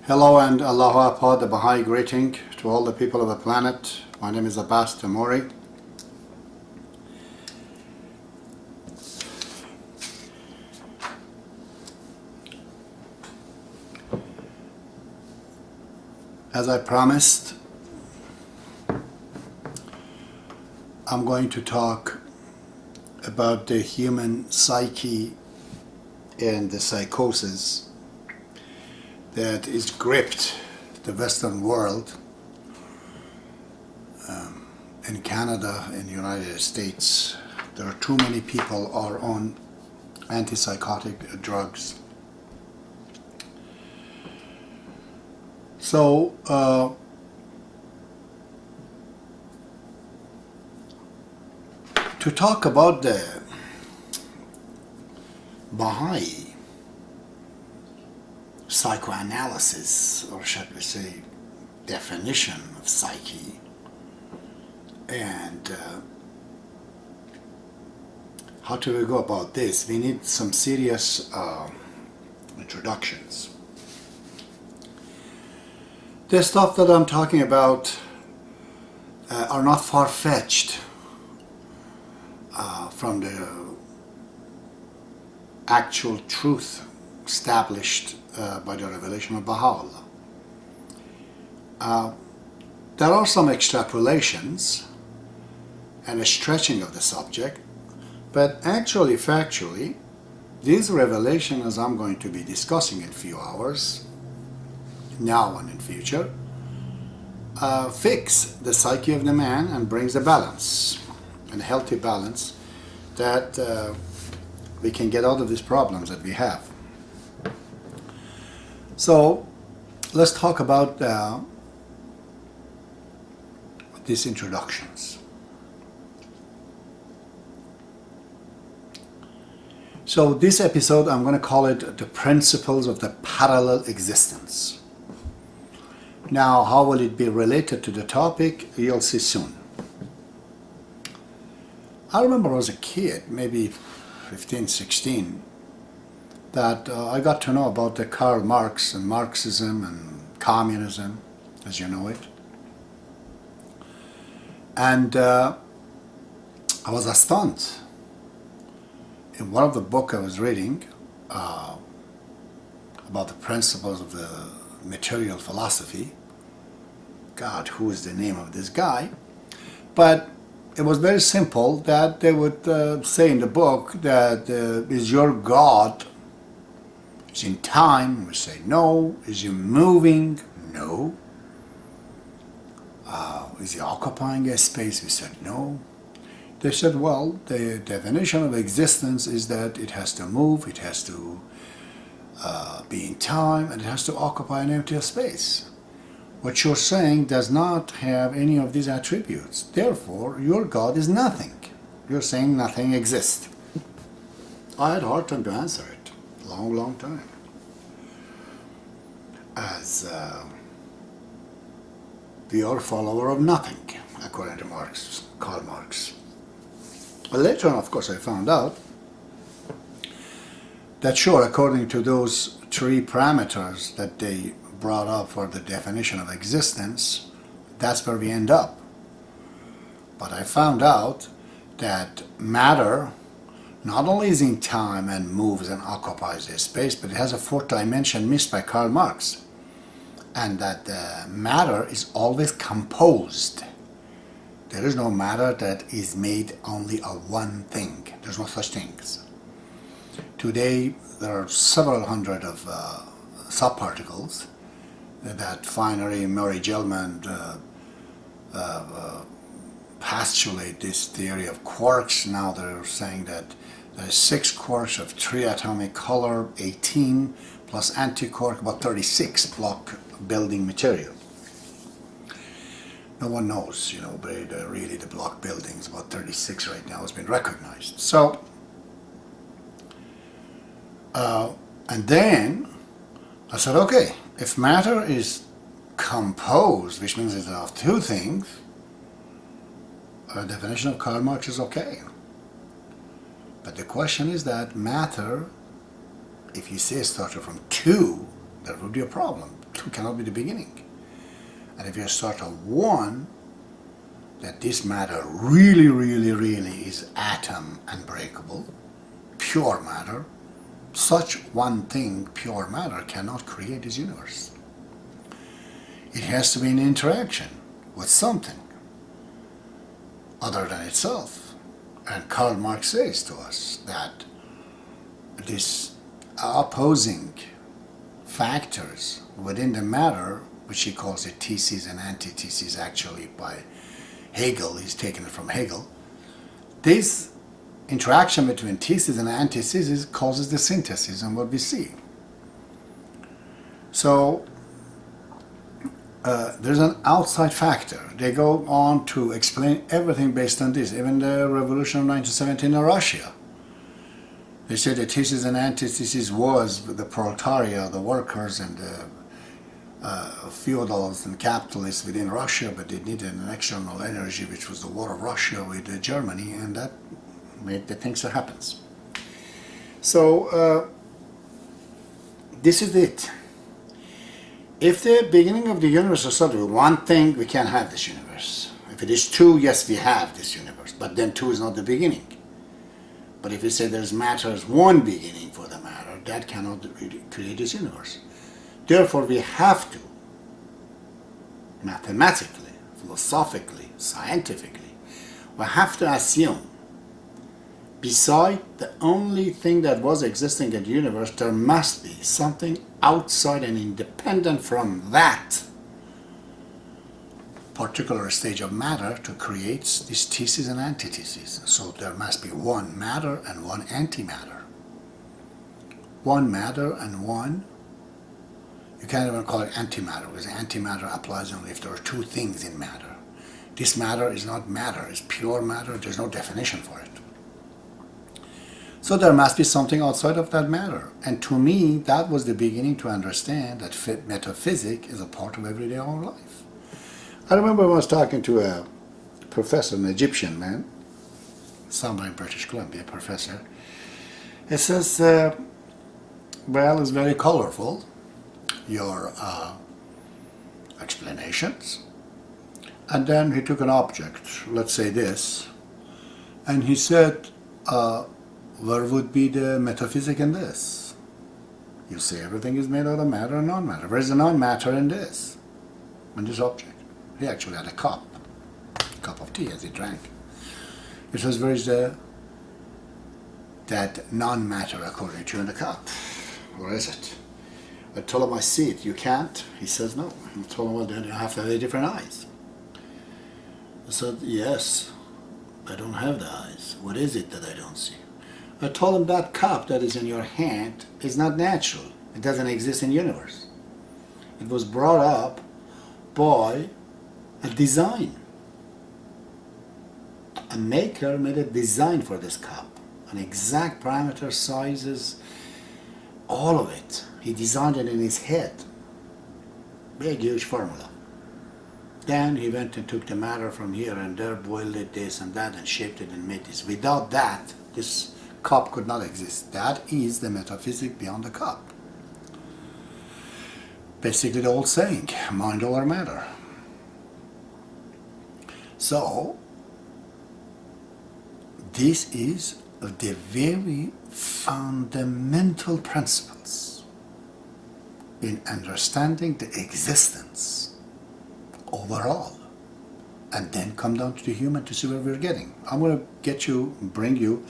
Hello and Allahu Akbar, the Baha'i greeting to all the people of the planet. My name is Abbas Tamori. As I promised, I'm going to talk about the human psyche and the psychosis that is gripped the Western world, in Canada, in the United States. There are too many people are on antipsychotic drugs. So to talk about the Baha'i psychoanalysis, or should we say definition of psyche, and how do we go about this? We need some serious introductions. The stuff that I'm talking about are not far-fetched from the actual truth established by the revelation of Baha'u'llah. There are some extrapolations and a stretching of the subject, but actually, factually, these revelations, as I'm going to be discussing in a few hours, now and in future, fix the psyche of the man and brings a balance, and a healthy balance, that we can get out of these problems that we have. So let's talk about these introductions. So this episode, I'm going to call it the principles of the parallel existence. Now, how will it be related to the topic? You'll see soon. I remember as a kid, maybe 15, 16, that I got to know about the Karl Marx and Marxism and communism, as you know it. And I was astounded. In one of the books I was reading about the principles of the material philosophy, God, who is the name of this guy? But it was very simple that they would say in the book that is your God is in time? We say no. Is he moving? No. Is he occupying a space? We said no. They said, well, the definition of existence is that it has to move, it has to be in time, and it has to occupy an empty space. What you're saying does not have any of these attributes. Therefore, your God is nothing. You're saying nothing exists. I had a hard time to answer it. Long time. As we are a follower of nothing, according to Karl Marx. But later on, of course, I found out that sure, according to those three parameters that they brought up for the definition of existence, that's where we end up. But I found out that matter not only is in time and moves and occupies the space, but it has a fourth dimension missed by Karl Marx. And that matter is always composed. There is no matter that is made only of one thing. There's no such things. Today, there are several hundred of subparticles that finally Murray Gell-Mann postulate this theory of quarks. Now they're saying that there are 6 quarks of 3 atomic color, 18 plus antiquark, about 36 block building material. No one knows, you know, but really the block buildings, about 36 right now, has been recognized. So, and then I said, okay, if matter is composed, which means it's of two things, a definition of Karl Marx is okay. But the question is that matter, if you say it started from two, there would be a problem. 2 cannot be the beginning. And if you start at 1, that this matter really, really, really is atom unbreakable, pure matter, such one thing, pure matter, cannot create this universe. It has to be in interaction with something other than itself. And Karl Marx says to us that these opposing factors within the matter, which he calls it thesis and antithesis, actually by Hegel, he's taken it from Hegel, this interaction between thesis and antithesis causes the synthesis and what we see. So there's an outside factor. They go on to explain everything based on this. Even the revolution of 1917 in Russia, they said the thesis and antithesis was the proletariat, the workers, and the feudals and capitalists within Russia, but they needed an external energy, which was the war of Russia with Germany, and that made the things that happens. So this is it. If the beginning of the universe is started with one thing, we can't have this universe. If it is 2, yes, we have this universe, but then 2 is not the beginning. But if we say there's matter as one beginning for the matter, that cannot really create this universe. Therefore, we have to, mathematically, philosophically, scientifically, we have to assume, beside the only thing that was existing in the universe, there must be something outside and independent from that particular stage of matter to create this thesis and antithesis. So there must be one matter and one antimatter. One matter and one, you can't even call it antimatter, because antimatter applies only if there are 2 things in matter. This matter is not matter, it's pure matter, there's no definition for it. So there must be something outside of that matter. And to me, that was the beginning to understand that metaphysics is a part of everyday our life. I remember I was talking to a professor, an Egyptian man, somewhere in British Columbia, professor. He says, well, it's very colorful, your explanations. And then he took an object, let's say this, and he said, where would be the metaphysic in this? You say everything is made out of matter and non-matter. Where's the non-matter in this? In this object? He actually had a cup of tea as he drank. He says, where is that non-matter according to you in the cup? Where is it? I told him, I see it. You can't? He says, no. I told him, well, then you have to have different eyes. I said, yes, I don't have the eyes. What is it that I don't see? I told him that cup that is in your hand is not natural. It doesn't exist in the universe. It was brought up by a design. A maker made a design for this cup. An exact parameter, sizes, all of it. He designed it in his head. Big, huge formula. Then he went and took the matter from here and there, boiled it, this and that, and shaped it and made this. Without that, this cup could not exist. That is the metaphysic beyond the cup. Basically the old saying, mind over matter. So, this is the very fundamental principles in understanding the existence overall, and then come down to the human to see where we're getting. I'm going to bring you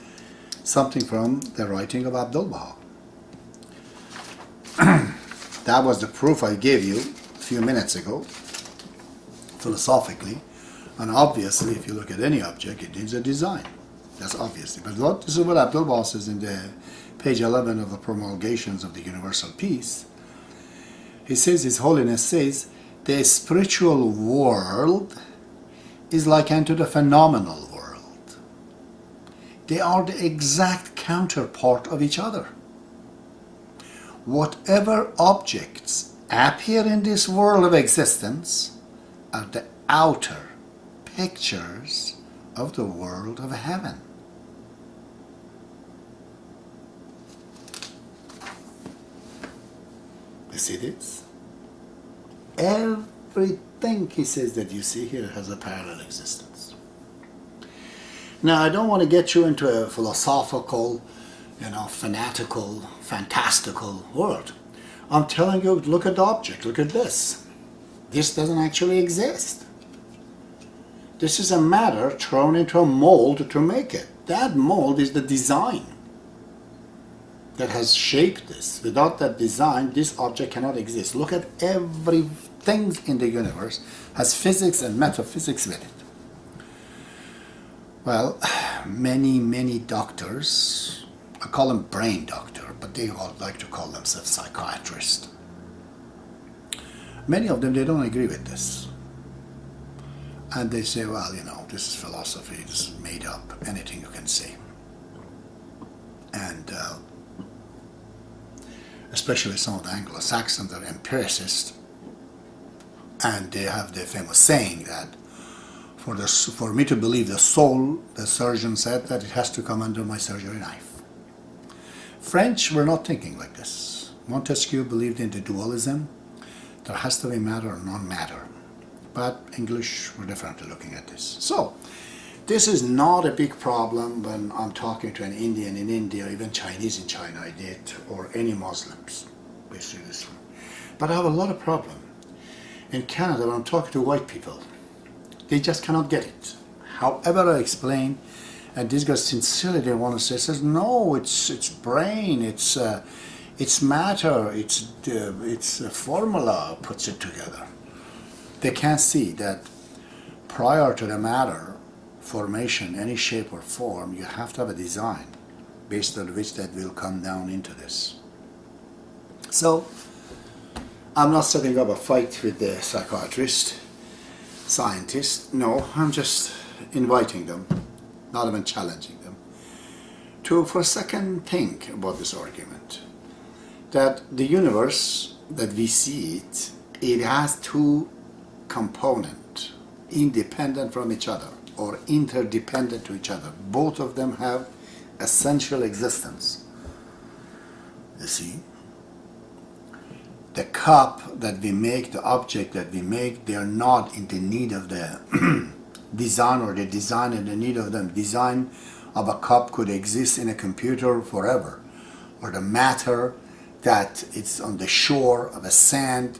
something from the writing of Abdu'l. That was the proof I gave you a few minutes ago, philosophically, and obviously if you look at any object, it needs a design. That's obviously. But this is what Abdu'l says in the page 11 of the Promulgations of the Universal Peace. He says, His Holiness says, the spiritual world is like unto the phenomenal world. They are the exact counterpart of each other. Whatever objects appear in this world of existence are the outer pictures of the world of heaven. You see this? Everything he says that you see here has a parallel existence. Now, I don't want to get you into a philosophical, fanatical, fantastical world. I'm telling you, look at the object, look at this. This doesn't actually exist. This is a matter thrown into a mold to make it. That mold is the design that has shaped this. Without that design, this object cannot exist. Look at everything in the universe has physics and metaphysics with it. Well, many doctors, I call them brain doctor, but they all like to call themselves psychiatrists. Many of them, they don't agree with this. And they say, well, this is philosophy, this is made up, anything you can say. And especially some of the Anglo-Saxons are empiricists, and they have the famous saying that for me to believe the soul, the surgeon said that it has to come under my surgery knife. French were not thinking like this. Montesquieu believed in the dualism. There has to be matter or non-matter. But English were differently looking at this. So, this is not a big problem when I'm talking to an Indian in India, or even Chinese in China I did, or any Muslims, basically this one. But I have a lot of problem in Canada when I'm talking to white people. They just cannot get it. However I explain, and these guys sincerely they want to say, says no, it's brain, it's matter, it's a formula puts it together. They can't see that prior to the matter formation, any shape or form, you have to have a design based on which that will come down into this. So, I'm not setting up a fight with the psychiatrist, scientist. No, I'm just inviting them, not even challenging them, to for a second think about this argument. That the universe, that we see it, it has two components, independent from each other, or interdependent to each other. Both of them have essential existence. You see? The cup that we make, the object that we make, they are not in the need of the design, or the design in the need of them. Design of a cup could exist in a computer forever, or the matter that it's on the shore of a sand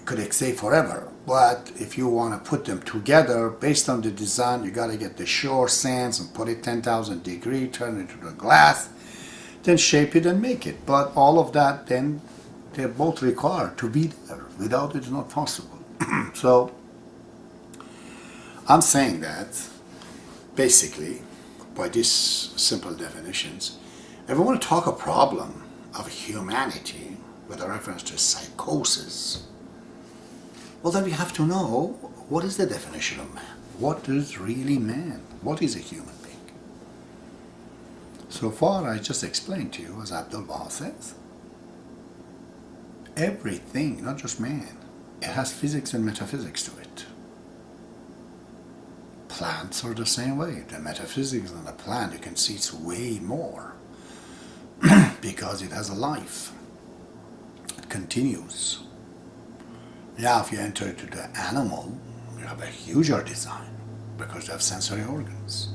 could exist forever. But if you want to put them together based on the design, you got to get the shore sands and put it 10,000 degrees, turn it into a glass, then shape it and make it. But all of that, then they're both required to be there. Without it, it's not possible. So I'm saying that basically by these simple definitions, if we want to talk a problem of humanity with a reference to psychosis, well, then we have to know, what is the definition of man? What is really man? What is a human being? So far, I just explained to you, as Abdu'l says, everything, not just man, it has physics and metaphysics to it. Plants are the same way. The metaphysics on a plant, you can see it's way more because it has a life. It continues. Now, if you enter into the animal, you have a huger design because you have sensory organs.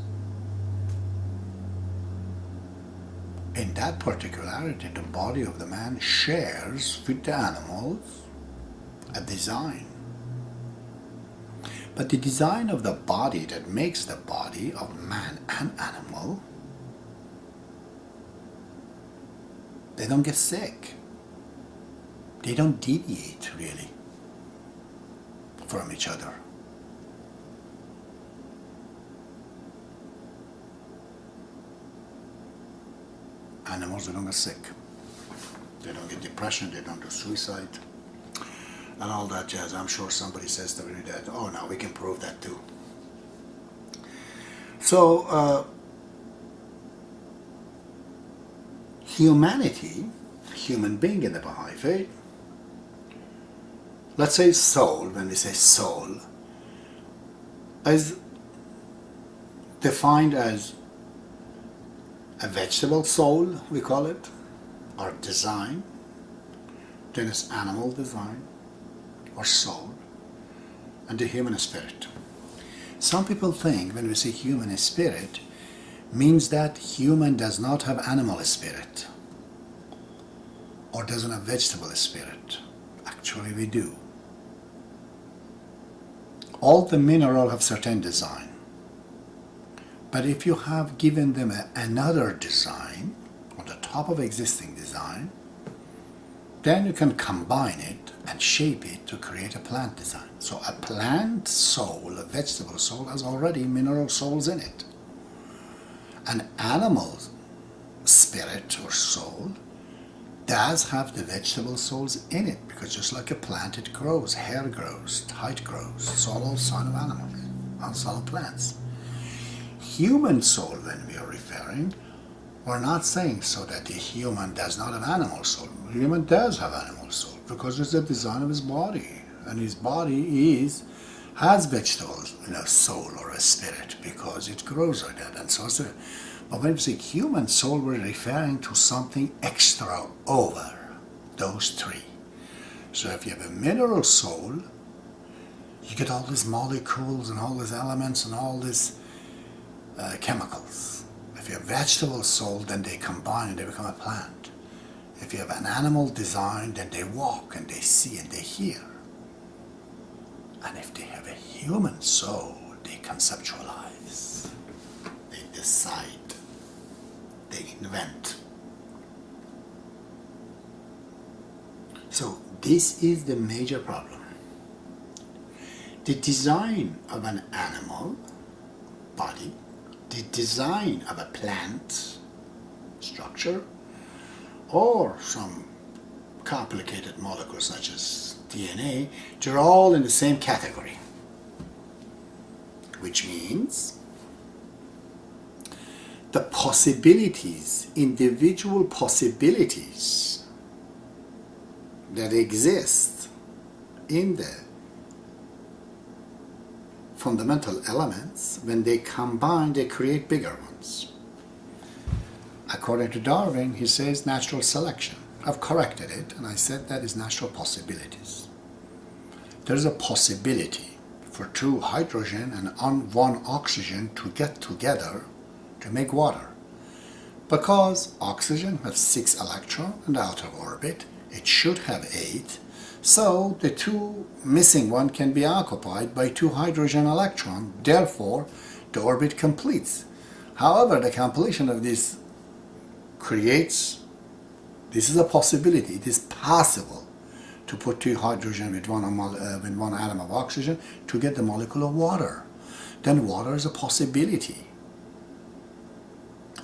In that particularity, the body of the man shares with the animals a design. But the design of the body that makes the body of man and animal, they don't get sick. They don't deviate, really, from each other. Animals, they don't get sick. They don't get depression, they don't do suicide, and all that jazz. I'm sure somebody says to me that, oh, now we can prove that too. So, humanity, human being in the Baha'i faith, let's say soul, when we say soul, is defined as a vegetable soul, we call it, or design. Then it's animal design, or soul, and the human spirit. Some people think when we say human spirit, means that human does not have animal spirit or doesn't have vegetable spirit. Actually, we do. All the minerals have certain design. But if you have given them another design on the top of existing design, then you can combine it and shape it to create a plant design. So a plant soul, a vegetable soul, has already mineral souls in it. An animal spirit or soul does have the vegetable souls in it, because just like a plant, it grows, hair grows, height grows. It's all sign of animals, also of plants. Human soul, when we are referring, we're not saying so that the human does not have animal soul. Human does have animal soul because it's the design of his body, and his body has vegetable, soul or a spirit, because it grows like that. And so it's but when we say human soul, we're referring to something extra over those three. So if you have a mineral soul, you get all these molecules and all these elements and all these chemicals. If you have vegetable soul, then they combine and they become a plant. If you have an animal design, then they walk and they see and they hear. And if they have a human soul, they conceptualize, they decide, they invent. So this is the major problem. The design of an animal body, the design of a plant structure, or some complicated molecules such as DNA, they're all in the same category. Which means the possibilities, individual possibilities that exist in the fundamental elements, when they combine, they create bigger ones. According to Darwin, he says natural selection. I've corrected it, and I said that is natural possibilities. There's a possibility for two hydrogen and one oxygen to get together to make water. Because oxygen has 6 electrons in the outer orbit, it should have 8, so the 2 missing one can be occupied by 2 hydrogen electrons, therefore the orbit completes. However, the completion of this creates, this is a possibility, it is possible to put 2 hydrogen with one atom of oxygen to get the molecule of water. Then water is a possibility.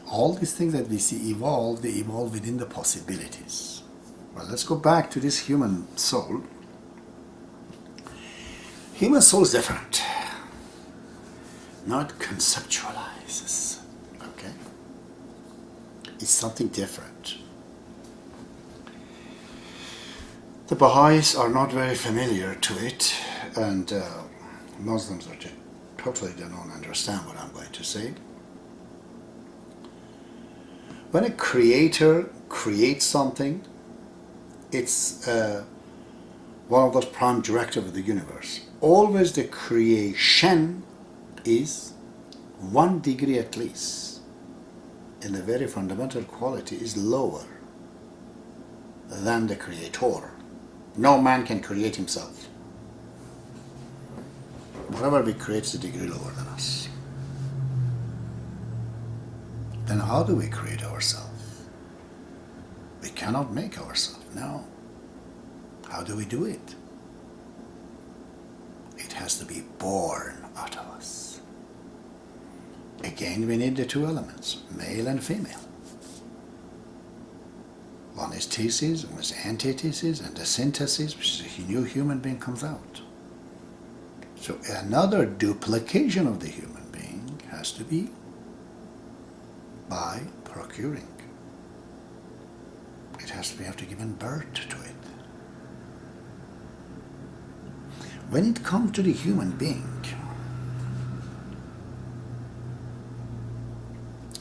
All these things that we see evolve, they evolve within the possibilities. Well, let's go back to this human soul. Human soul is different. Not conceptualizes, okay? It's something different. The Baha'is are not very familiar to it, and Muslims are totally they don't understand what I'm going to say. When a creator creates something, it's one of those prime directives of the universe. Always the creation is 1 degree at least, in the very fundamental quality, is lower than the creator. No man can create himself. Whatever we create is a degree lower than us. Then how do we create ourselves? We cannot make ourselves, no. How do we do it? It has to be born out of us. Again, we need the 2 elements, male and female. One is thesis, one is antithesis, and the synthesis, which is a new human being, comes out. So another duplication of the human being has to be by procuring. It has to be after giving birth to it. When it comes to the human being,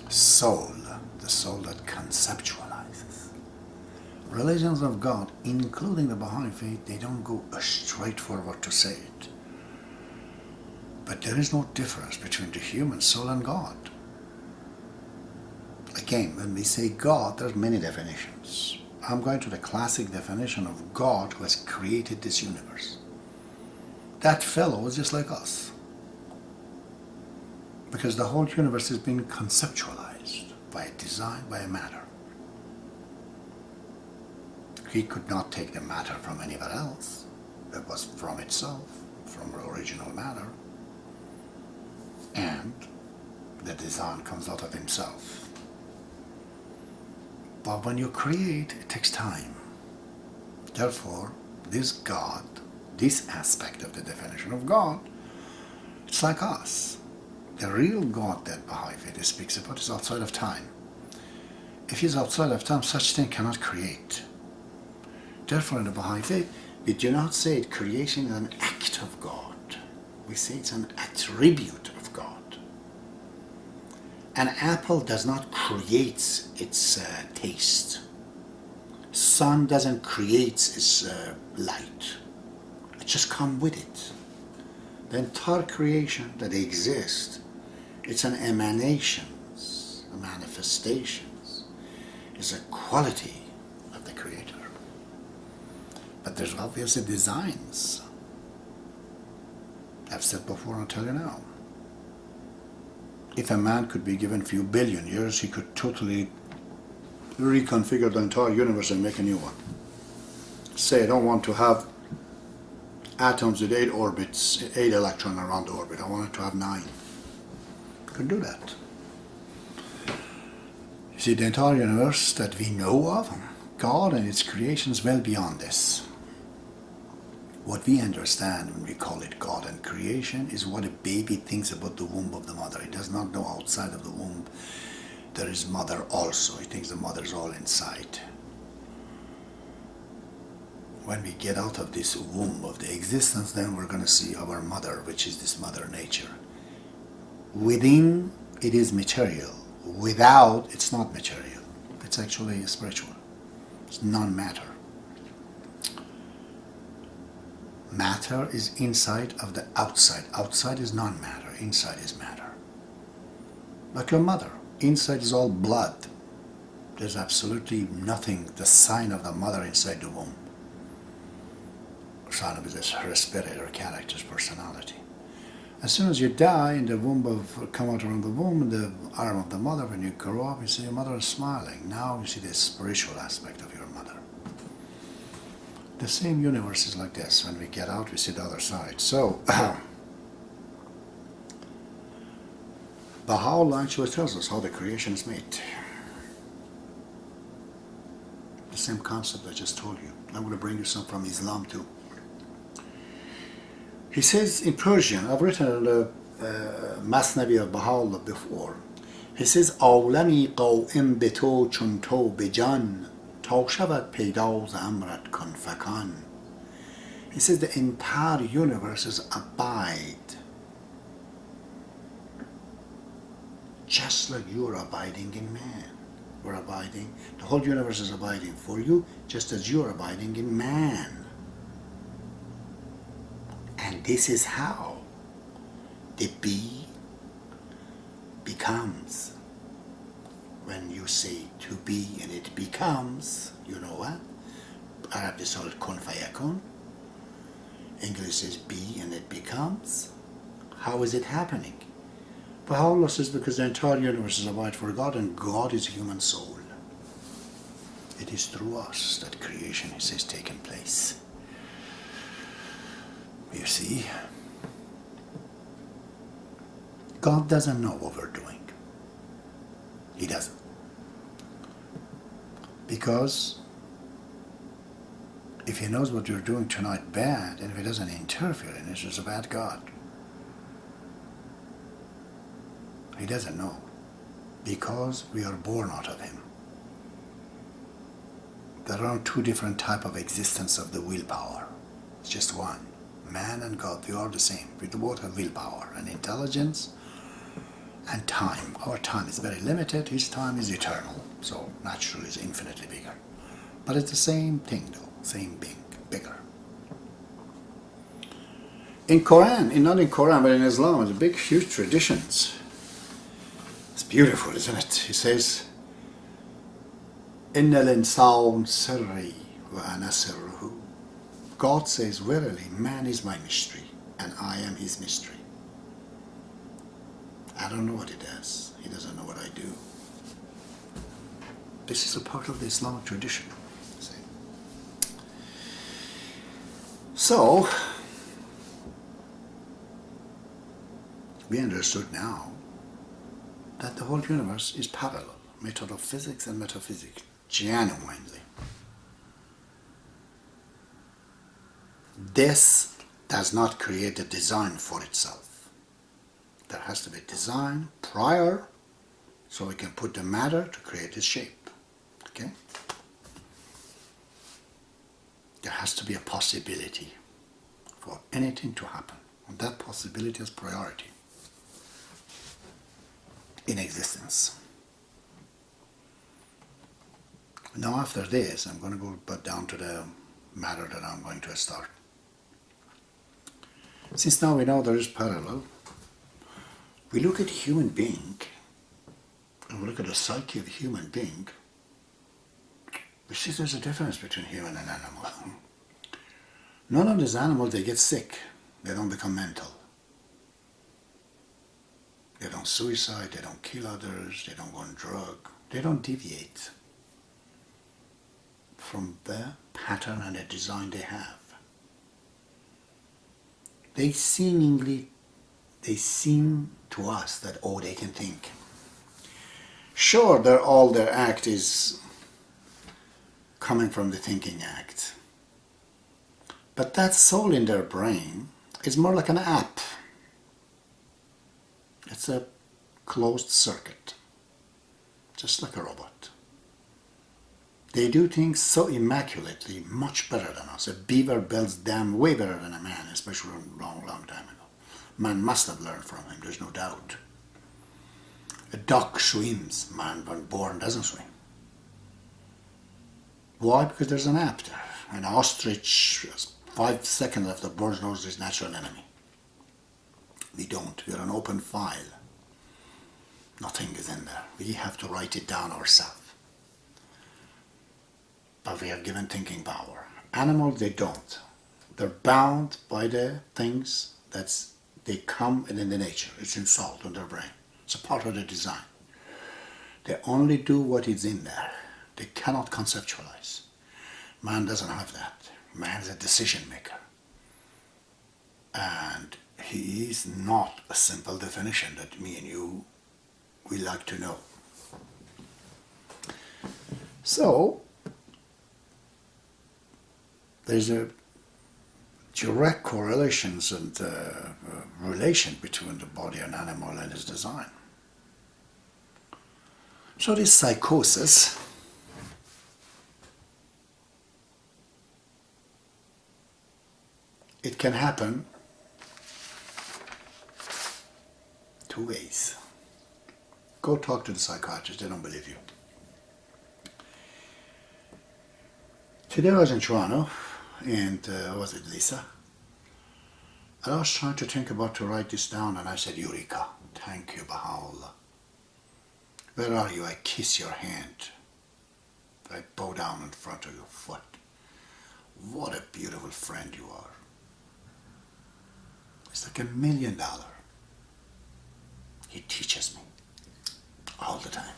soul, the soul that conceptualizes, religions of God, including the Baha'i faith, they don't go straight forward to say it. But there is no difference between the human soul and God. Again, when we say God, there are many definitions. I'm going to the classic definition of God who has created this universe. That fellow is just like us. Because the whole universe has been conceptualized by a design, by a matter. He could not take the matter from anywhere else. It was from itself, from the original matter. And the design comes out of himself. But when you create, it takes time. Therefore, this God, this aspect of the definition of God, it's like us. The real God that Baha'i faith speaks about is outside of time. If he's outside of time, such thing cannot create. Therefore, in the Baha'i faith, we do not say creation is an act of God. We say it's an attribute of God. An apple does not create its taste. Sun doesn't create its light. It just comes with it. The entire creation that exists, it's an emanations, a manifestations, it's a quality of the Creator. But there's obviously designs. I've said before, I'll tell you now. If a man could be given a few billion years, he could totally reconfigure the entire universe and make a new one. Say, I don't want to have atoms with 8 orbits, 8 electrons around the orbit. I want it to have 9. Could do that. You see, the entire universe that we know of, God and its creation is well beyond this. What we understand when we call it God and creation is what a baby thinks about the womb of the mother. He does not know outside of the womb there is mother also. He thinks the mother is all inside. When we get out of this womb of the existence, then we're going to see our mother, which is this mother nature. Within, it is material. Without, it's not material. It's actually spiritual. It's non-matter. Matter is inside of the outside. Outside is non-matter. Inside is matter. Like your mother. Inside is all blood. There's absolutely nothing, the sign of the mother inside the womb. Sign of her spirit, her character, personality. As soon as you die, in the womb come out from the womb, in the arm of the mother, when you grow up, you see your mother is smiling. Now you see the spiritual aspect of your mother. The same universe is like this. When we get out, we see the other side. So, Baha'u'llah actually tells us how the creation is made. The same concept I just told you. I'm going to bring you some from Islam too. He says in Persian, I've written the Masnavi of Baha'u'llah before. He says, عالمی قائم به تو چون تو به جان تا شود پیدا ز امرت کن فکان. He says the entire universe is abide, just like you're abiding in man. We're abiding, the whole universe is abiding for you, just as you're abiding in man. And this is how the be becomes. When you say to be and it becomes, you know what? Arab is called kun fayakun. English says be and it becomes. How is it happening? Baha'u'llah says because the entire universe is abide for God and God is human soul. It is through us that creation is taking place. You see, God doesn't know what we're doing. He doesn't. Because if he knows what you're doing tonight bad, and if he doesn't interfere in it, he's a bad God. He doesn't know. Because we are born out of him. There are 2 different types of existence of the willpower. It's just one. Man and God, we are the same. We both have willpower and intelligence and time. Our time is very limited. His time is eternal. So naturally is infinitely bigger. But it's the same thing though, same being, bigger. In Quran, not in Quran, but in Islam, there's big, huge traditions. It's beautiful, isn't it? He says, "Inna al-insan sirri wa ana sirruhu." God says, verily, man is my mystery, and I am his mystery. I don't know what he does. He doesn't know what I do. This is a part of the Islamic tradition. See? So, we understood now that the whole universe is parallel, method of physics and metaphysics, genuinely. This does not create a design for itself. There has to be design prior so we can put the matter to create its shape. Okay? There has to be a possibility for anything to happen. And that possibility has priority in existence. Now after this, I'm going to go down to the matter that I'm going to start. Since now we know there is parallel, we look at human being, and we look at the psyche of a human being, we see there's a difference between human and animal. None of these animals, they get sick. They don't become mental. They don't suicide, they don't kill others, they don't go on drug. They don't deviate from the pattern and the design they have. They seem to us that, oh, they can think. Sure, all their act is coming from the thinking act. But that soul in their brain is more like an app. It's a closed circuit, just like a robot. They do things so immaculately, much better than us. A beaver builds dam way better than a man, especially a long, long time ago. Man must have learned from him, there's no doubt. A duck swims, man when born doesn't swim. Why? Because there's an app there. An ostrich, 5 seconds after bird knows his natural enemy. We don't. We're an open file. Nothing is in there. We have to write it down ourselves. But we have given thinking power. Animals, they don't. They're bound by the things they come in the nature. It's installed in their brain. It's a part of the design. They only do what is in there. They cannot conceptualize. Man doesn't have that. Man is a decision maker. And he is not a simple definition that me and you, we like to know. So, there's a direct correlations and relation between the body and animal and its design. So this psychosis it can happen 2 ways. Go talk to the psychiatrist, they don't believe you. Today I was in Toronto, and was it Lisa? And I was trying to think about to write this down, and I said, Eureka, thank you, Baha'u'llah. Where are you? I kiss your hand. I bow down in front of your foot. What a beautiful friend you are. It's like $1 million. He teaches me all the time.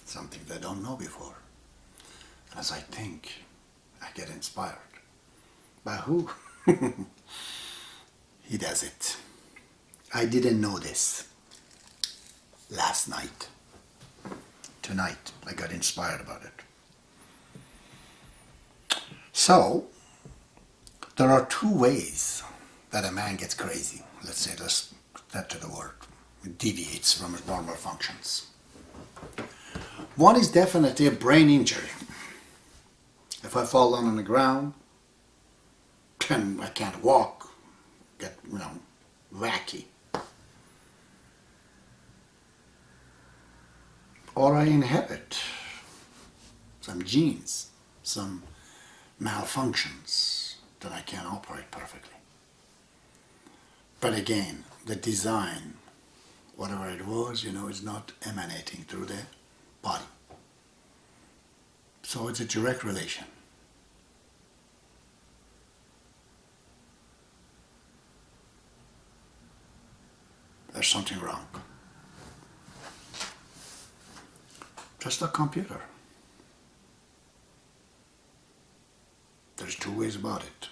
Something that I don't know before. And as I think, I get inspired. By who? He does it. I didn't know this. Last night. Tonight, I got inspired about it. So, there are 2 ways that a man gets crazy. Let's say that to the word. It deviates from his normal functions. One is definitely a brain injury. If I fall down on the ground, then I can't walk, get, wacky. Or I inherit some genes, some malfunctions that I can't operate perfectly. But again, the design, whatever it was, is not emanating through the body. So it's a direct relation. There's something wrong. Just a computer. There's two ways about it.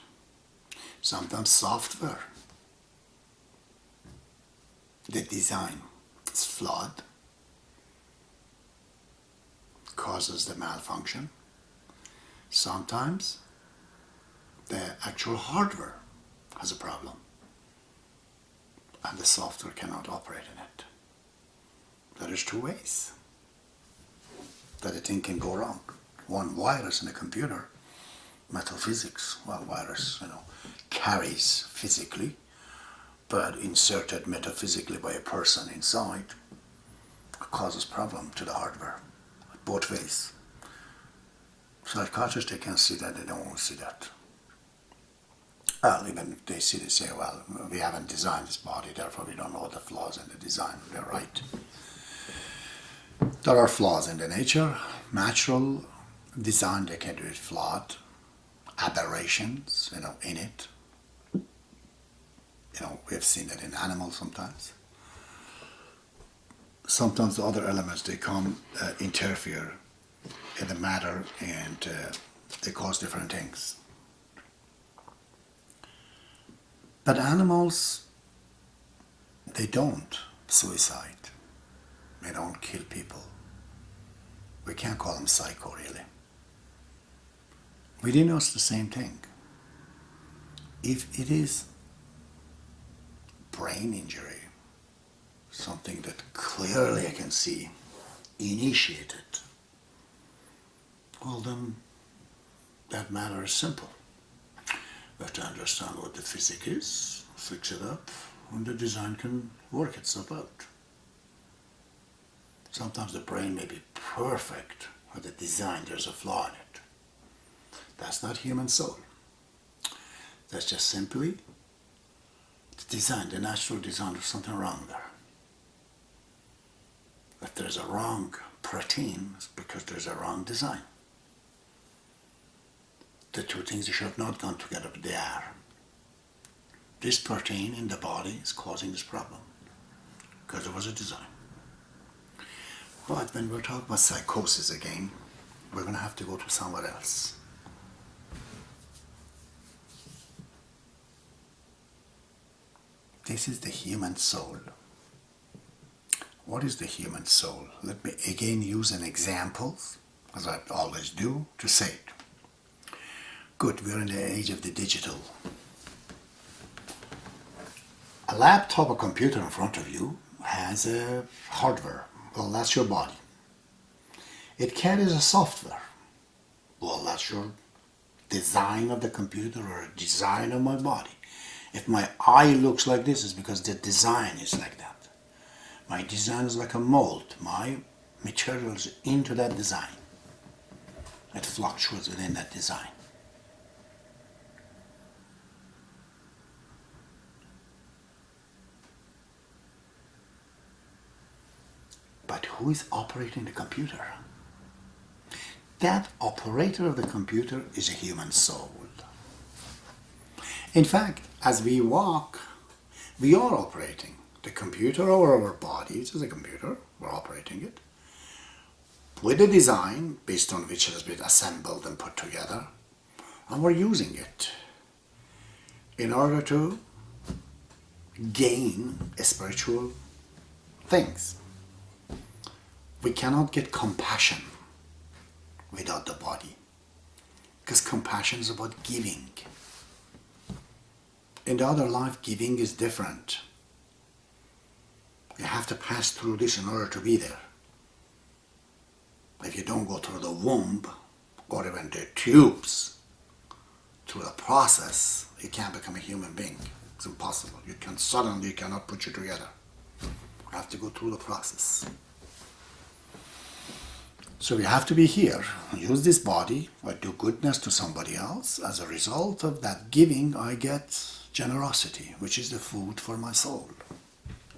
Sometimes software, the design is flawed, causes the malfunction. Sometimes the actual hardware has a problem and the software cannot operate in it. There is two ways that a thing can go wrong. One, virus in a computer, metaphysics, well, virus, carries physically, but inserted metaphysically by a person inside causes problem to the hardware, both ways. Psychiatrists, they can see that, they don't want to see that. Well, even if they see, they say, well, we haven't designed this body, therefore we don't know the flaws in the design. They're right. There are flaws in the nature, natural design, they can do it flawed, aberrations, in it. We've seen it in animals sometimes. Sometimes the other elements, they come, interfere in the matter, and they cause different things. But animals, they don't suicide. They don't kill people. We can't call them psycho, really. Within us, the same thing. If it is brain injury, something that clearly I can see initiated, well then, that matter is simple. We have to understand what the physics is, fix it up, and the design can work itself out. Sometimes the brain may be perfect, but the design, there's a flaw in it. That's not human soul. That's just simply the design, the natural design. There's something wrong there. If there's a wrong protein, it's because there's a wrong design. The two things should have not gone together, but they are. This protein in the body is causing this problem because there was a design. But when we're talking about psychosis again, we're going to have to go to somewhere else. This is the human soul. What is the human soul? Let me again use an example, as I always do, to say it. Good, we're in the age of the digital. A laptop or computer in front of you has a hardware. Well, that's your body. It carries a software. Well, that's your design of the computer or design of my body. If my eye looks like this, it's because the design is like that. My design is like a mold. My material is into that design. It fluctuates within that design. But who is operating the computer? That operator of the computer is a human soul. In fact, as we walk, we are operating the computer over our bodies as a computer. We're operating it with a design based on which it has been assembled and put together, and we're using it in order to gain spiritual things. We cannot get compassion without the body, because compassion is about giving. In the other life, giving is different. You have to pass through this in order to be there. If you don't go through the womb or even the tubes, through the process, you can't become a human being. It's impossible. You cannot put you together. You have to go through the process. So we have to be here, use this body, or do goodness to somebody else. As a result of that giving, I get generosity, which is the food for my soul.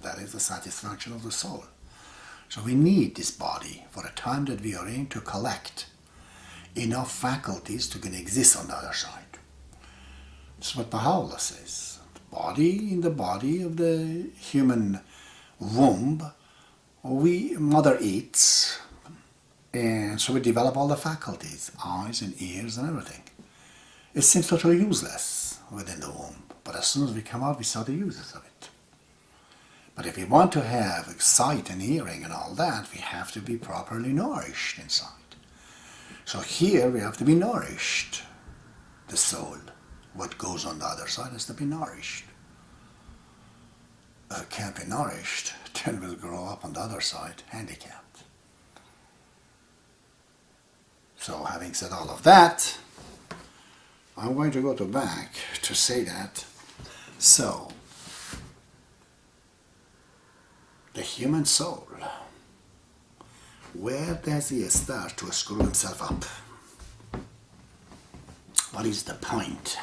That is the satisfaction of the soul. So we need this body for a time that we are in to collect enough faculties to can exist on the other side. That's what Baha'u'llah says. The body in the body of the human womb, mother eats, and so we develop all the faculties, eyes and ears and everything. It seems totally useless within the womb, but as soon as we come out, we saw the uses of it. But if we want to have sight and hearing and all that, we have to be properly nourished inside. So here we have to be nourished. The soul, what goes on the other side, has to be nourished. If it can't be nourished, then we'll grow up on the other side handicapped. So having said all of that, I'm going to go to back to say that. So, the human soul, where does he start to screw himself up? What is the point?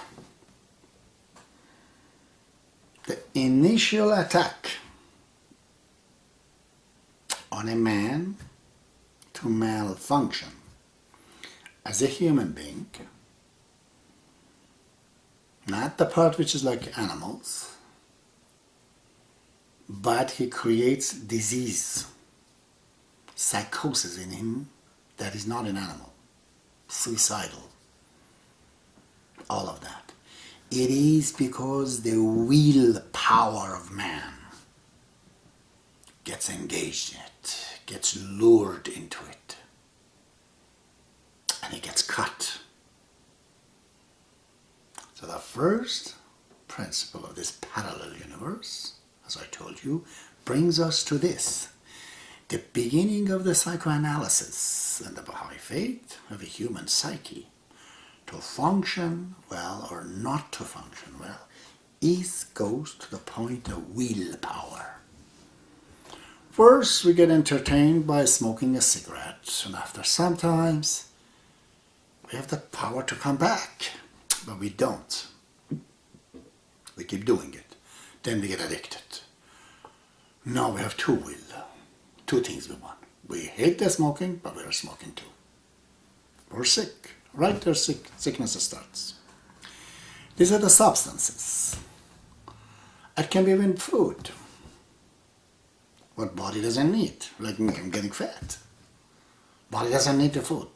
The initial attack on a man to malfunction as a human being, not the part which is like animals, but he creates disease, psychosis in him that is not an animal, suicidal, all of that. It is because the will power of man gets engaged in it, gets lured into it, and it gets cut. So the first principle of this parallel universe, as I told you, brings us to this. The beginning of the psychoanalysis and the Baha'i faith of a human psyche, to function well or not to function well, goes to the point of willpower. First, we get entertained by smoking a cigarette, and after sometimes we have the power to come back, but we don't. We keep doing it. Then we get addicted. Now we have two things we want. We hate the smoking, but we are smoking too. We're sick. Right there, sickness starts. These are the substances. It can be even food. What body doesn't need? Like me, I'm getting fat. Body doesn't need the food,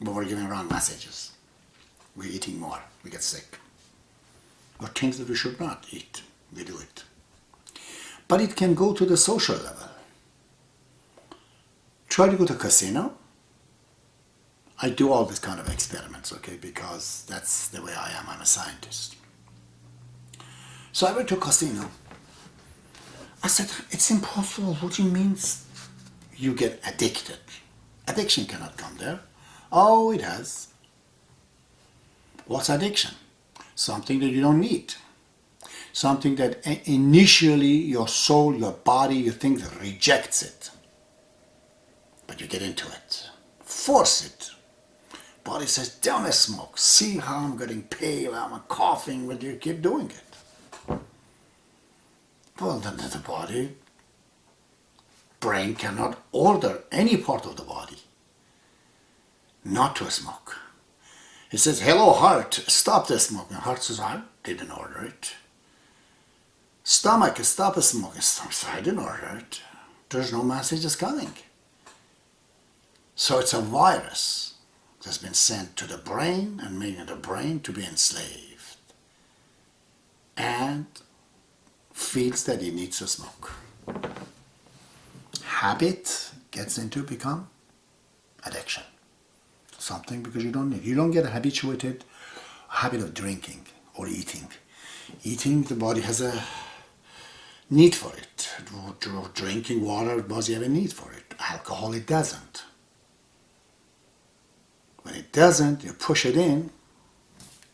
but we're giving wrong messages. We're eating more, we get sick. But things that we should not eat, we do it. But it can go to the social level. Try to go to a casino. I do all this kind of experiments, okay, because that's the way I am. I'm a scientist. So I went to a casino. I said, it's impossible. What do you mean you get addicted? Addiction cannot come there. Oh, it has. What's addiction? Something that you don't need. Something that initially your soul, your body, you think rejects it. But you get into it. Force it. Body says, don't smoke. See how I'm getting pale, I'm coughing, but you keep doing it. Well, then the body, brain cannot order any part of the body not to smoke. It says, hello heart, stop the smoking. Heart says, I didn't order it. Stomach, stop smoking. Stomach says, I didn't order it. There's no messages coming. So it's a virus that's been sent to the brain and making the brain to be enslaved and feels that he needs to smoke. Habit gets into become addiction. Something because you don't need. You don't get habituated habit of drinking or eating. Eating, the body has a need for it. Drinking water, the body has a need for it. Alcohol, it doesn't. When it doesn't, you push it in,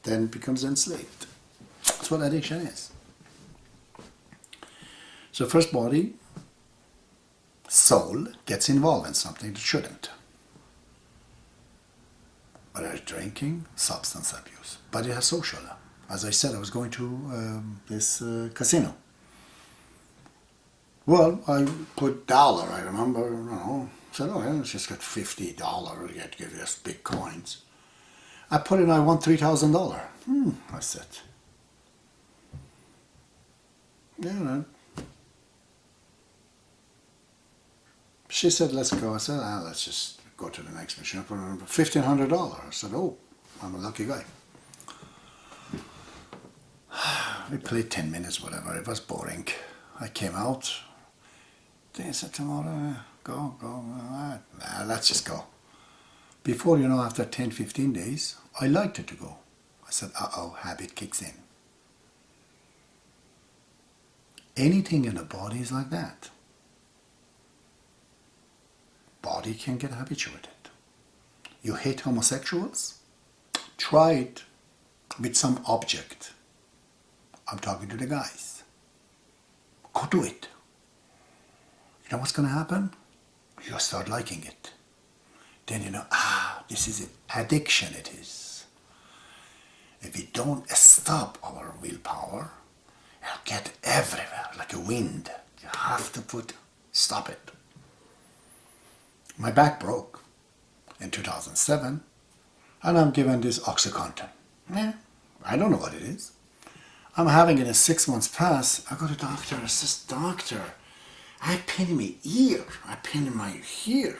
then it becomes enslaved. That's what addiction is. So first body, soul, gets involved in something that shouldn't. whether it's drinking, substance abuse. But it has social. As I said, I was going to this casino. Well, I put dollar, I remember, you know, said, oh, let's just get $50, give us big coins. I put in, I won $3,000. I said, yeah. She said, let's go. I said, let's just go to the next machine. I put in $1,500. I said, oh, I'm a lucky guy. We played 10 minutes, whatever. It was boring. I came out. They said, tomorrow, go. Let's just go. Before, you know, after 10, 15 days, I liked it to go. I said, habit kicks in. Anything in the body is like that. Body can get habituated. You hate homosexuals? Try it with some object. I'm talking to the guys. Go do it. You know what's going to happen? You'll start liking it. Then you know, this is it. Addiction it is. If we don't stop our willpower, it'll get everywhere like a wind. You have to stop it. My back broke in 2007 and I'm given this OxyContin. Yeah, I don't know what it is. I'm having it in 6 months past. I go to the doctor and I says, doctor, I have pain in my ear. I have pain in my ear.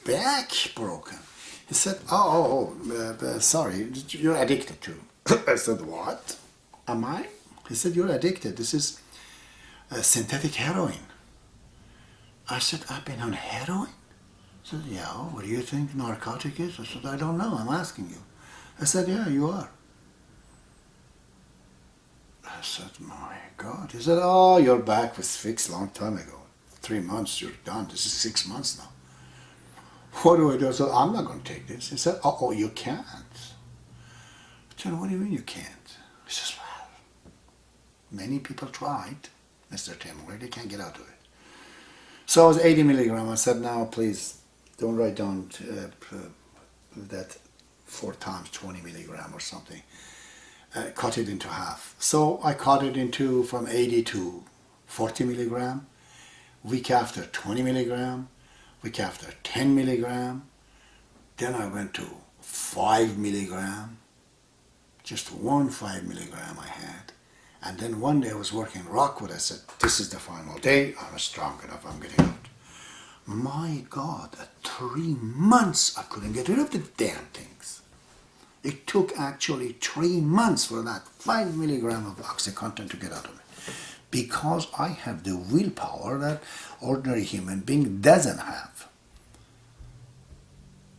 Back broken. He said, sorry, you're addicted to. I said, what? Am I? He said, you're addicted. This is synthetic heroin. I said, I've been on heroin? He said, yeah, what do you think narcotic is? I said, I don't know, I'm asking you. I said, yeah, you are. I said, my God. He said, oh, your back was fixed a long time ago. 3 months, you're done. This is 6 months now. What do I do? I said, I'm not going to take this. He said, oh, you can't. I said, what do you mean you can't? He says, well, many people tried, Mr. Timway, they can't get out of it. So I was 80 milligram. I said, now please don't write down that 4 times 20 milligram or something. Cut it into half. So I cut it into from 80 to 40 milligram. Week after 20 milligram. Week after 10 milligram. Then I went to 5 milligram. Just 5 milligram I had. And then one day I was working in Rockwood. I said, this is the final day. I'm strong enough. I'm getting out. My God, at 3 months I couldn't get rid of the damn things. It took actually 3 months for that 5 milligram of OxyContin to get out of me. Because I have the willpower that ordinary human being doesn't have.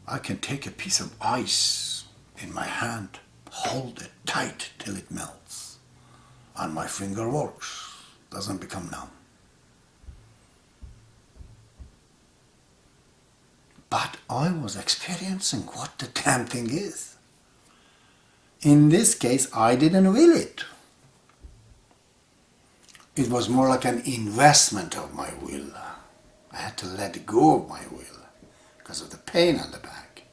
I can take a piece of ice in my hand, hold it tight till it melts. And my finger works, doesn't become numb. But I was experiencing what the damn thing is. In this case, I didn't will it. It was more like an investment of my will. I had to let go of my will because of the pain on the back.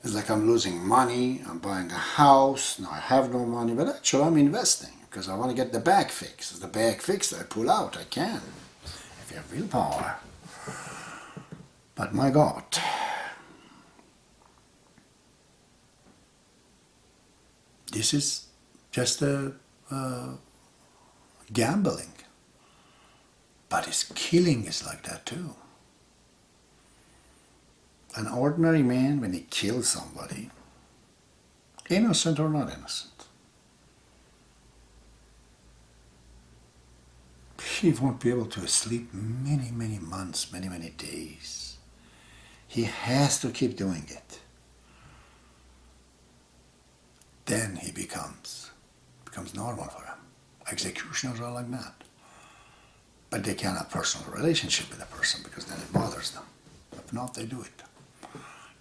It's like I'm losing money, I'm buying a house, now I have no money, but actually I'm investing because I want to get the back fixed. If the back fixed, I pull out, I can. If you have willpower. But my God, this is just a gambling. But it's killing is like that too. An ordinary man, when he kills somebody, innocent or not innocent, he won't be able to sleep many, many months, many, many days. He has to keep doing it. Then he becomes normal for him. Executioners are like that. But they can't have a personal relationship with a person because then it bothers them. If not, they do it.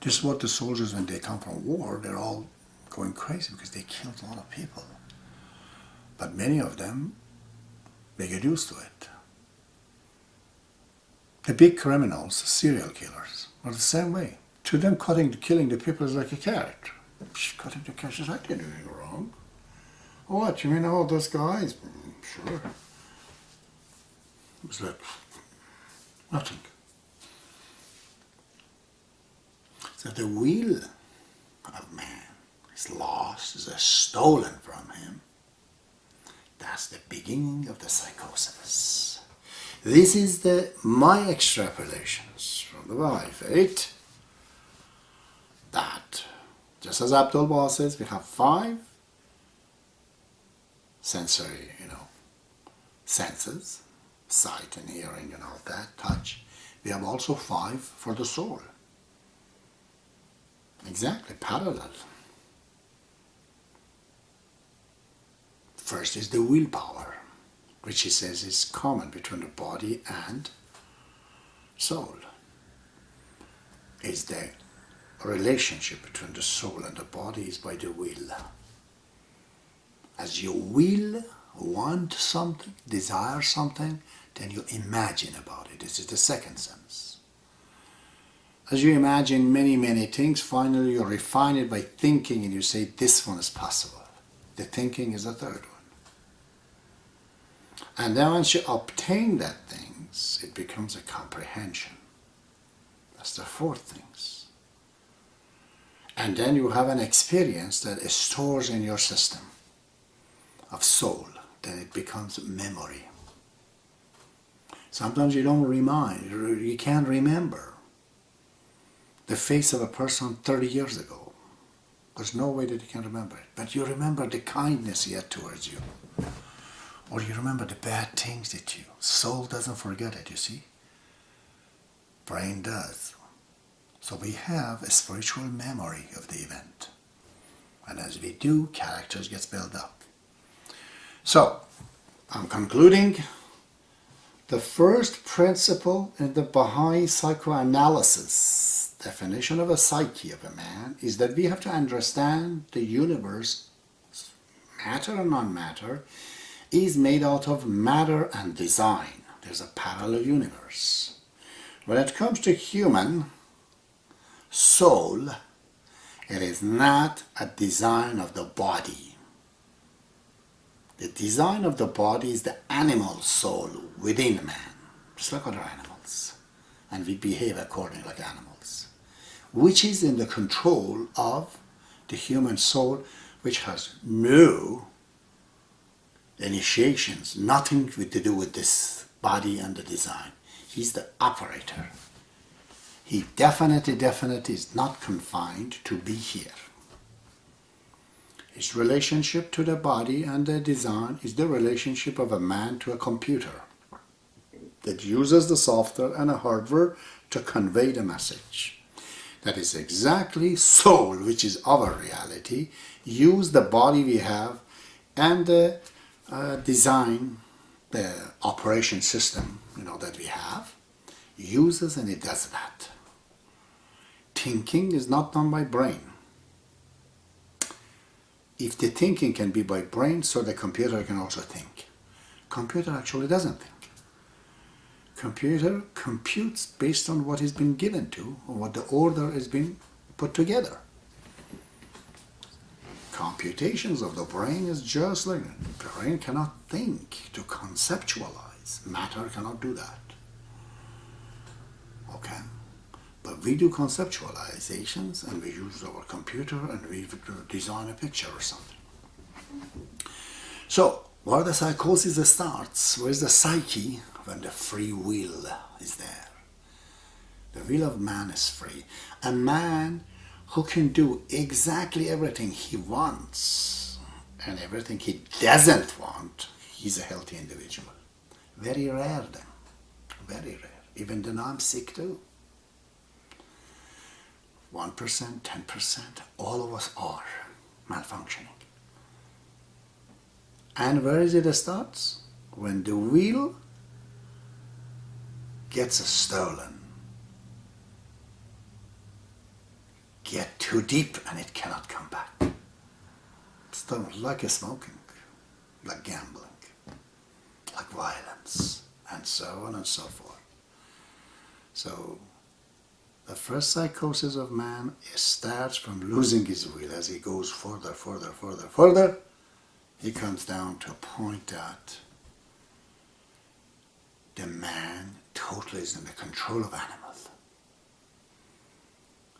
This is what the soldiers, when they come from war, they're all going crazy because they killed a lot of people. But many of them, they get used to it. The big criminals, serial killers, are the same way. To them, killing the people is like a carrot. Cutting the carrot is like, I didn't do anything wrong. What, you mean all those guys? Sure. It was like, nothing. So the will of man is lost, is stolen from him. That's the beginning of the psychosis. This is my extrapolations from the Baha'i faith, that just as Abdu'l says, we have 5 sensory, senses, sight and hearing and all that, touch. We have also 5 for the soul. Exactly, parallel. First is the willpower, which he says is common between the body and soul. Is the relationship between the soul and the body is by the will. As you will want something, desire something, then you imagine about it. This is the second sense. As you imagine many, many things, finally you refine it by thinking and you say, this one is possible. The thinking is the third one. And then once you obtain that things, it becomes a comprehension. That's the fourth things. And then you have an experience that is stores in your system of soul. Then it becomes memory. Sometimes you don't you can't remember the face of a person 30 years ago. There's no way that you can remember it. But you remember the kindness he had towards you. Or you remember the bad things that soul doesn't forget it, you see. Brain does. So we have a spiritual memory of the event. And as we do, characters gets built up. So, I'm concluding. The first principle in the Baha'i psychoanalysis definition of a psyche of a man is that we have to understand the universe, matter and non-matter, is made out of matter and design. There's a parallel universe. When it comes to human soul, it is not a design of the body. The design of the body is the animal soul within man, just like other animals. And we behave accordingly like animals, which is in the control of the human soul, which has no initiations, nothing to do with this body and the design. He's the operator. He definitely is not confined to be here. His relationship to the body and the design is the relationship of a man to a computer that uses the software and the hardware to convey the message. That is exactly soul, which is our reality, use the body we have and the design, the operation system, that we have, uses, and it does that. Thinking is not done by brain. If the thinking can be by brain, so the computer can also think. Computer actually doesn't think. Computer computes based on what has been given to, or what the order has been put together. Computations of the brain is just like the brain cannot think to conceptualize. Matter cannot do that. Okay? But we do conceptualizations and we use our computer and we design a picture or something. So, where the psychosis starts, where's the psyche? When the free will is there. The will of man is free. A man who can do exactly everything he wants and everything he doesn't want, he's a healthy individual. Very rare then. Very rare. Even the non-sick too. 1%, 10%, all of us are malfunctioning. And where is it starts? When the will gets stolen. Get too deep and it cannot come back. It's like a smoking, like gambling, like violence, and so on and so forth. So The first psychosis of man starts from losing his will. As he goes further, he comes down to a point that the man totally is in the control of animals.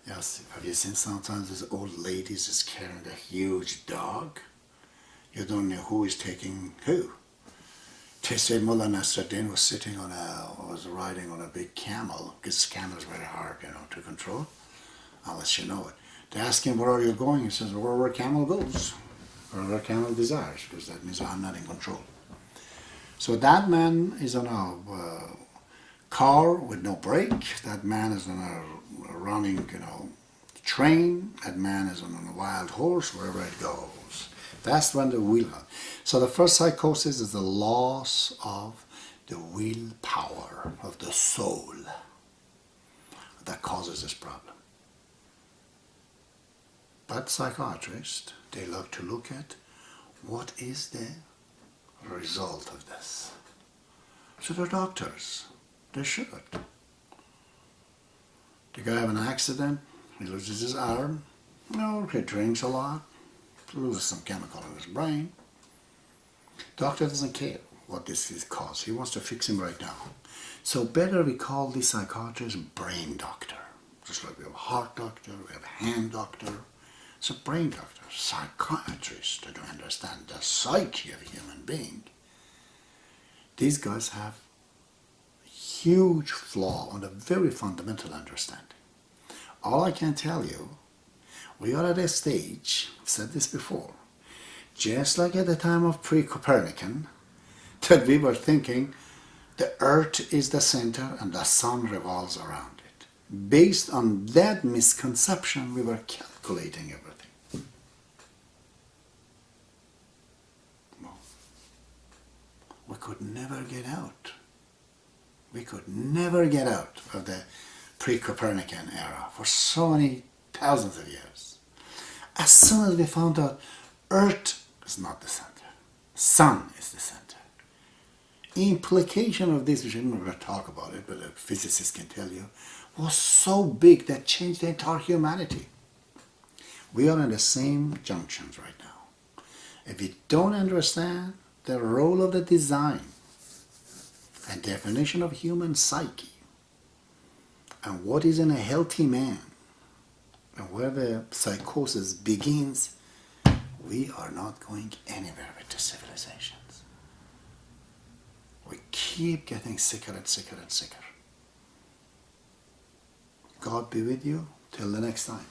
Yes, have you seen sometimes these old ladies is carrying a huge dog? You don't know who is taking who. They say Mullah Nasruddin was riding on a big camel, because camel is very hard, to control, unless you know it. They ask him, where are you going? He says, wherever a camel goes, wherever a camel desires, because that means I'm not in control. So that man is on a car with no brake. That man is on a running, train. That man is on a wild horse, wherever it goes. That's when the will. So the first psychosis is the loss of the willpower of the soul that causes this problem. But psychiatrists, they love to look at what is the result of this. So they're doctors. They should. The guy have an accident, he loses his arm, he drinks a lot, loses some chemical in his brain. Doctor doesn't care what this is caused. He wants to fix him right now. So better we call these psychiatrists brain doctor. Just like we have a heart doctor, we have a hand doctor. So brain doctor, psychiatrists to understand the psyche of a human being. These guys have a huge flaw on a very fundamental understanding. All I can tell you, we are at a stage, I've said this before, just like at the time of Pre Copernican, that we were thinking the earth is the center and the sun revolves around it. Based on that misconception, we were calculating everything. Well, we could never get out. We could never get out of the Pre Copernican era for so many thousands of years. As soon as we found out earth is not the center, sun is the center. Implication of this, which I'm not going to talk about it, but a physicist can tell you, was so big that changed the entire humanity. We are in the same junctions right now. If we don't understand the role of the design and definition of human psyche, and what is in a healthy man, and where the psychosis begins, we are not going anywhere with the civilizations. We keep getting sicker and sicker and sicker. God be with you till the next time.